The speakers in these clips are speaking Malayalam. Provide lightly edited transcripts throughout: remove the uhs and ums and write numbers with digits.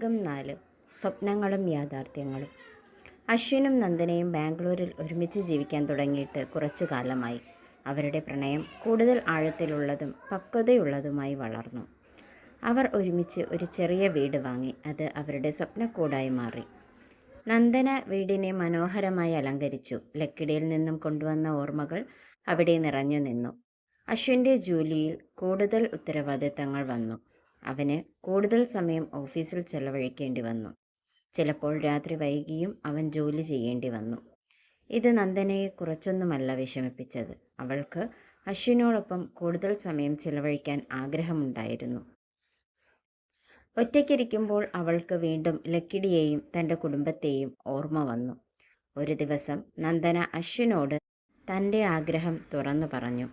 ഭാഗം 4 സ്വപ്നങ്ങളും യാഥാർത്ഥ്യങ്ങളും. അശ്വിനും നന്ദനയും ബാംഗ്ലൂരിൽ ഒരുമിച്ച് ജീവിക്കാൻ തുടങ്ങിയിട്ട് കുറച്ചു കാലമായി. അവരുടെ പ്രണയം കൂടുതൽ ആഴത്തിലുള്ളതും പക്വതയുള്ളതുമായി വളർന്നു. അവർ ഒരുമിച്ച് ഒരു ചെറിയ വീട് വാങ്ങി. അത് അവരുടെ സ്വപ്നക്കൂടായി മാറി. നന്ദന വീടിനെ മനോഹരമായി അലങ്കരിച്ചു. ലക്കിടിയിൽ നിന്നും കൊണ്ടുവന്ന ഓർമ്മകൾ അവിടെ നിറഞ്ഞു നിന്നു. അശ്വിൻ്റെ ജോലിയിൽ കൂടുതൽ ഉത്തരവാദിത്തങ്ങൾ വന്നു. അവന് കൂടുതൽ സമയം ഓഫീസിൽ ചെലവഴിക്കേണ്ടി വന്നു. ചിലപ്പോൾ രാത്രി വൈകിയും അവൻ ജോലി ചെയ്യേണ്ടി വന്നു. ഇത് നന്ദനയെ കുറച്ചൊന്നുമല്ല വിഷമിപ്പിച്ചത്. അവൾക്ക് അശ്വിനോടൊപ്പം കൂടുതൽ സമയം ചിലവഴിക്കാൻ ആഗ്രഹമുണ്ടായിരുന്നു. ഒറ്റയ്ക്കിരിക്കുമ്പോൾ അവൾക്ക് വീണ്ടും ലക്കിടിയെയും തൻ്റെ കുടുംബത്തെയും ഓർമ്മ വന്നു. ഒരു ദിവസം നന്ദന അശ്വിനോട് തൻ്റെ ആഗ്രഹം തുറന്നു പറഞ്ഞു.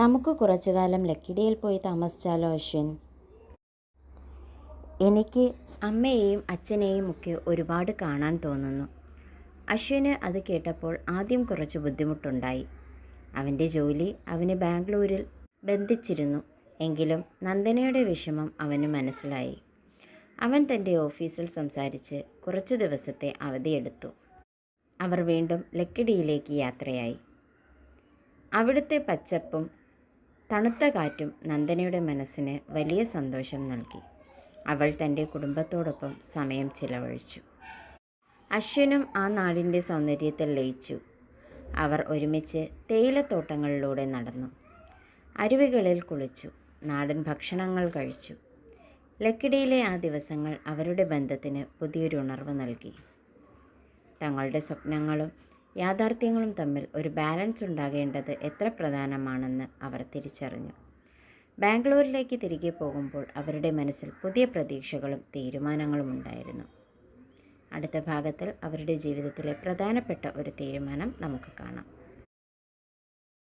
"നമുക്ക് കുറച്ചുകാലം ലക്കിടിയിൽ പോയി താമസിച്ചാലോ അശ്വിൻ? എനിക്ക് അമ്മയെയും അച്ഛനെയും ഒക്കെ ഒരുപാട് കാണാൻ തോന്നുന്നു." അശ്വിന് അത് കേട്ടപ്പോൾ ആദ്യം കുറച്ച് ബുദ്ധിമുട്ടുണ്ടായി. അവൻ്റെ ജോലി അവന് ബാംഗ്ലൂരിൽ ബന്ധിച്ചിരുന്നു. എങ്കിലും നന്ദനയുടെ വിഷമം അവന് മനസ്സിലായി. അവൻ തൻ്റെ ഓഫീസിൽ സംസാരിച്ച് കുറച്ചു ദിവസത്തെ അവധിയെടുത്തു. അവർ വീണ്ടും ലക്കിടിയിലേക്ക് യാത്രയായി. അവിടുത്തെ പച്ചപ്പും തണുത്ത കാറ്റും നന്ദനയുടെ മനസ്സിന് വലിയ സന്തോഷം നൽകി. അവൾ തൻ്റെ കുടുംബത്തോടൊപ്പം സമയം ചിലവഴിച്ചു. അശ്വിനും ആ നാടിൻ്റെ സൗന്ദര്യത്തിൽ ലയിച്ചു. അവർ ഒരുമിച്ച് തേയിലത്തോട്ടങ്ങളിലൂടെ നടന്നു. അരുവികളിൽ കുളിച്ചു. നാടൻ ഭക്ഷണങ്ങൾ കഴിച്ചു. ലക്കിടിയിലെ ആ ദിവസങ്ങൾ അവരുടെ ബന്ധത്തിന് പുതിയൊരു ഉണർവ് നൽകി. തങ്ങളുടെ സ്വപ്നങ്ങളും യാഥാർത്ഥ്യങ്ങളും തമ്മിൽ ഒരു ബാലൻസ് ഉണ്ടാകേണ്ടത് എത്ര പ്രധാനമാണെന്ന് അവർ തിരിച്ചറിഞ്ഞു. ബാംഗ്ലൂരിലേക്ക് തിരികെ പോകുമ്പോൾ അവരുടെ മനസ്സിൽ പുതിയ പ്രതീക്ഷകളും തീരുമാനങ്ങളും ഉണ്ടായിരുന്നു. അടുത്ത ഭാഗത്തിൽ അവരുടെ ജീവിതത്തിലെ പ്രധാനപ്പെട്ട ഒരു തീരുമാനം നമുക്ക് കാണാം.